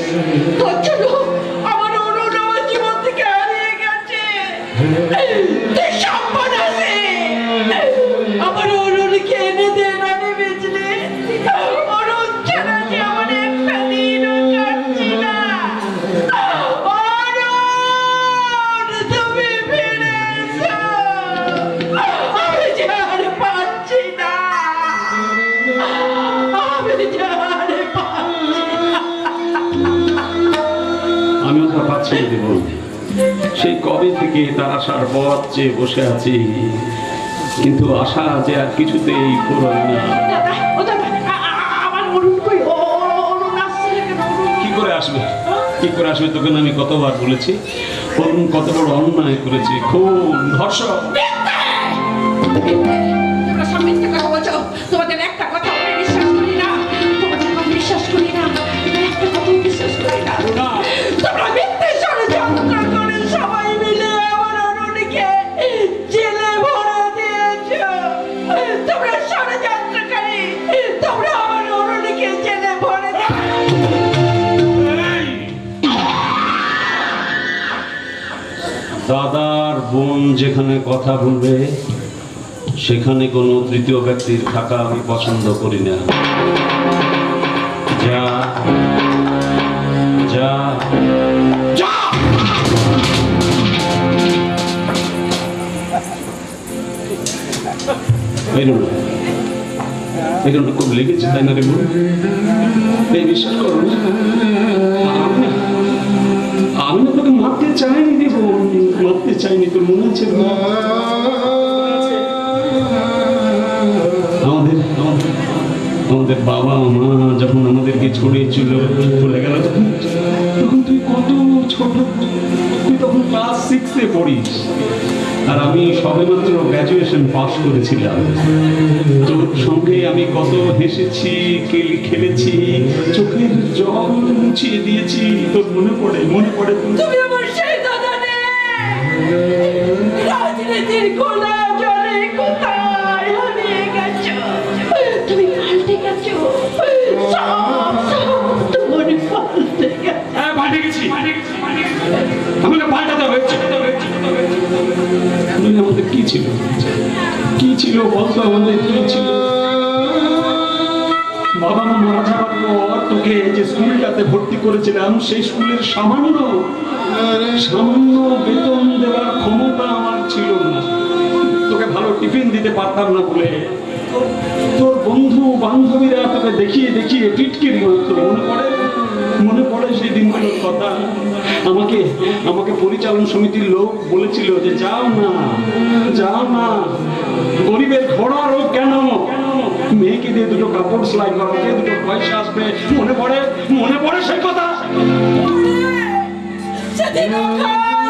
তোর জন্য আমার অরুণ আমার জীবন থেকে হারিয়ে গেছে। তুই সম্পদ আছে। আমার অরুণকে এনে দে না রে বিজলি। অরুণ ছাড়া যে আমার একটা দিনও কাটছে না। অরুণ, তুমি ফিরে এসো। আমি যে আর পাচ্ছি না। আমি যে আর পাচ্ছি না। আমিও তা পাচ্ছি না জীবন। সেই কবে থেকে তার আশার পথ চেয়ে বসে আছি, কিন্তু আশা যে আর কিছুতেই পূরণ না। দাদা, ও দাদা, আমার অরুণ কই? অরুণ আসছে না কেন? কি করে আসবে? কি করে আসবে? তোকে না আমি কতবার বলেছি, অরুণ কত বড় অন্যায় করেছে, খুন, ধর্ষণ। তোমরা সব মিথ্যে কথা বলছো। তোমাদের একটা কথা আমি বিশ্বাস করি না। তোমাদের কথা বিশ্বাস করি না। একটা কথা বিশ্বাস করি না। তোমরা মিথ্যে ষড়যন্ত্র করে সবাই মিলে আমার অরুণকে জেলে ভরে দিয়েছো। তোমরা ষড়যন্ত্রকারী। তোমরা আমার অরুণকে জেলে ভরে দাদার বোন যেখানে কথা বলবে সেখানে কোনো তৃতীয় ব্যক্তির থাকা আমি পছন্দ করি না। যা যা যা। এরকম খুব লেগেছে তাই না রে বোন? এই বিশ্বাস করো, আমি না তোকে মারতে চাইনি রে বোন, মারতে চাইনি। তোর মনে আছে আমাদের বাবা মা যখন আমাদেরকে ছড়িয়েছিল চলে গেল, তখন তুই কত ছোট, তুই তখন ক্লাস 6-এ পড়িস, আর আমি সবেমাত্র গ্র্যাজুয়েশন পাস করেছিলাম। তোর সঙ্গে আমি কত হেসেছি, খেলেছি, চোখের জল মুছিয়ে দিয়েছি। তোর মনে পড়ে? মনে পড়ে? তুমি আমার সেই দাদা নে। রাজনীতির গোলা জলে কোথায় হারিয়ে গেছো? তুমি পাল্টে গেছো। সব তোমার পাল্টে গেছে। হ্যাঁ, পাল্টে গেছি। আমাকে পাল্টাতে হয়েছে। আমাদের কি ছিল? কি ছিল বলতো? আমাদের কি ছিল? বাবা মা মারা যাওয়ার পর তোকে যে স্কুলটাতে ভর্তি করেছিলাম, সেই স্কুলের সামান্য বেতন দেওয়ার ক্ষমতা আমার ছিল না। তোকে ভালো টিফিন দিতে পারতাম না বলে তোর বন্ধু বান্ধবীরা তোকে দেখিয়ে দেখিয়ে টিটকিরি মারতো। মনে পড়ে সেই দিনগুলোর কথা? আমাকে পরিচালন সমিতির লোক বলেছিল যে যাও না, গরিবের ঘোড়া রোগ কেন, মেয়েকে দিয়ে দুটো কাপড় সেলাই করাতে দুটো পয়সা আসবে। মনে পড়ে সেই কথা? সেদিন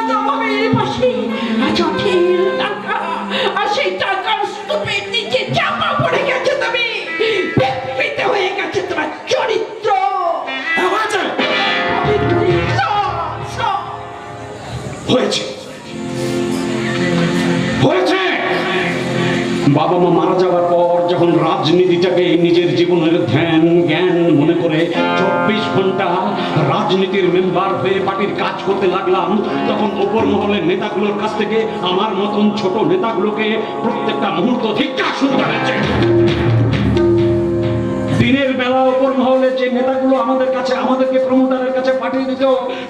তোমাদের পাশে জটিল টাকা, আর সেই টাকার স্তূপের নিচে চাপা পড়ে গেছে তুমি। বিকৃত হয়ে গেছে তোমার চরিত্র। হয়েছে। বাবা মা মারা যাওয়ার পর যখন রাজনীতিটাকে নিজের জীবনের ধ্যান জ্ঞান মনে করে 24 ঘন্টা রাজনীতির মেম্বার হয়ে পার্টির কাজ করতে লাগলাম, তখন ওপর মহলের নেতাগুলোর কাছ থেকে আমার মতন ছোট নেতাগুলোকে প্রত্যেকটা মুহূর্ত ধিক্কার শুনতে হয়েছে। দিনের বেলা ওপর মহলে যে নেতাগুলো আমাদেরকে প্রমোটারের কাছে পাঠিয়ে দিত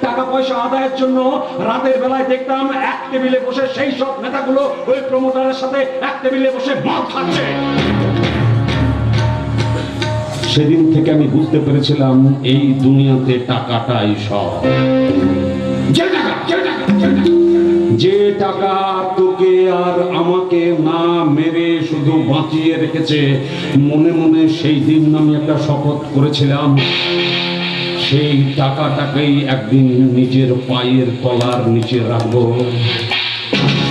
টাকা পয়সা আদায়ের জন্য, রাতের বেলায় দেখতাম এক টেবিলে বসে সেই সব নেতাগুলো ওই প্রমোটারের সাথে এক টেবিলে বসে মদ খাচ্ছে। সেদিন থেকে আমি বুঝতে পেরেছিলাম এই দুনিয়াতে টাকাটাই সব। যে টাকা তোকে আর আমাকে না মেরে শুধু বাঁচিয়ে রেখেছে, মনে মনে সেই দিন আমি একটা শপথ করেছিলাম, সেই টাকাটাকেই একদিন নিজের পায়ের তলার নিচে রাখবো।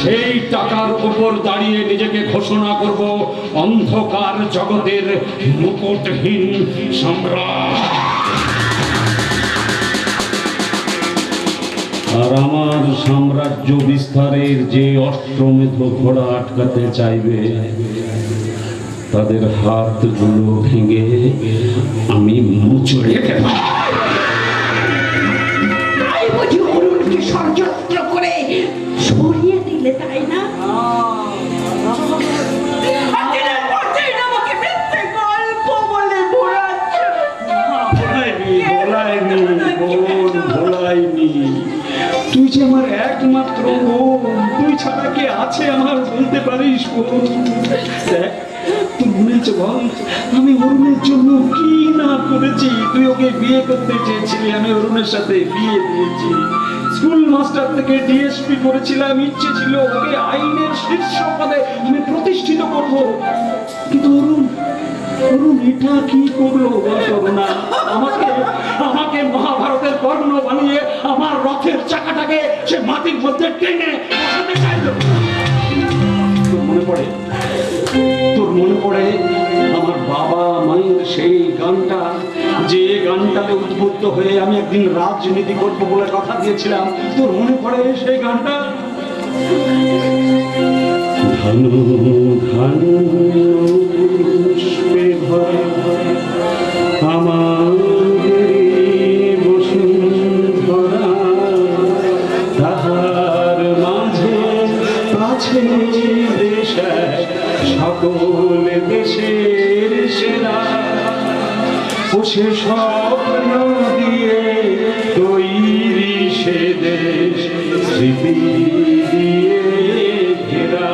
সেই টাকার উপর দাঁড়িয়ে নিজেকে ঘোষণা করব অন্ধকার জগতের মুকুটহীন সম্রাট। আর আমার সাম্রাজ্য বিস্তারের যে অষ্টমেধ ঘোড়া আটকাতে চাইবে, তাদের হাতগুলো ভেঙে আমি মুচড়ে দেব। তাই বুঝি অরুণকে ষড়যন্ত্র করে সরিয়ে দিলে, তাই না? আমাকে মিথ্যে গল্প বলে ঘোরাচ্ছ। ভোলাইনি, তুই যে আমার একমাত্র বোন, তুই ছাড়া কে আছে আমার বলতে পারিস বোন? দেখ, তুই মনে হচ্ছে বল, আমি অরুণের জন্য কি না করেছি। তুই ওকে বিয়ে করতে চেয়েছিলি, আমি অরুণের সাথে বিয়ে দিয়েছি। স্কুল মাস্টার থেকে ডিএসপি করেছিলাম, ইচ্ছে ছিল ওকে আইনের শীর্ষ পদে আমি প্রতিষ্ঠিত করব। কিন্তু অরুণ এটা কি করলো না? আমাকে মহাভারতের কর্ণ বানিয়ে আমার রথের চাকাটাকে সে মাটির মধ্যে টেনে বসাতে চাইলো। তোর মনে পড়ে আমার বাবা মায়ের সেই গানটা, যে গানটাতে উদ্বুদ্ধ হয়ে আমি একদিন রাজনীতি করবো বলে কথা দিয়েছিলাম? তোর মনে পড়ে সেই গানটা? ধনু ধনু পুষ্পে ভরা আমার বসুন্ধরা, তাহার মাঝে আছে দেশ সকল দেশের সেরা, ও সে স্বপ্ন দিয়ে তৈরি সে দেশ স্মৃতি দিয়ে ঘেরা।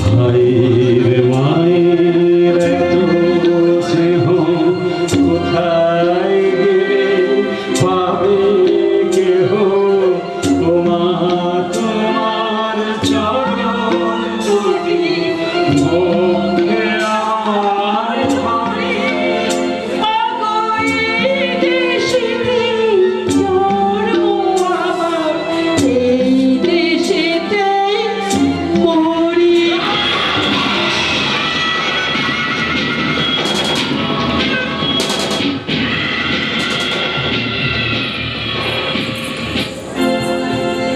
ভাইয়ের মায়ের এত স্নেহ কোথায় গেলে পাবে কেহ? তোমা তোমার চরণ দুটি মুখে আমার ভাবে।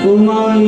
তোমায়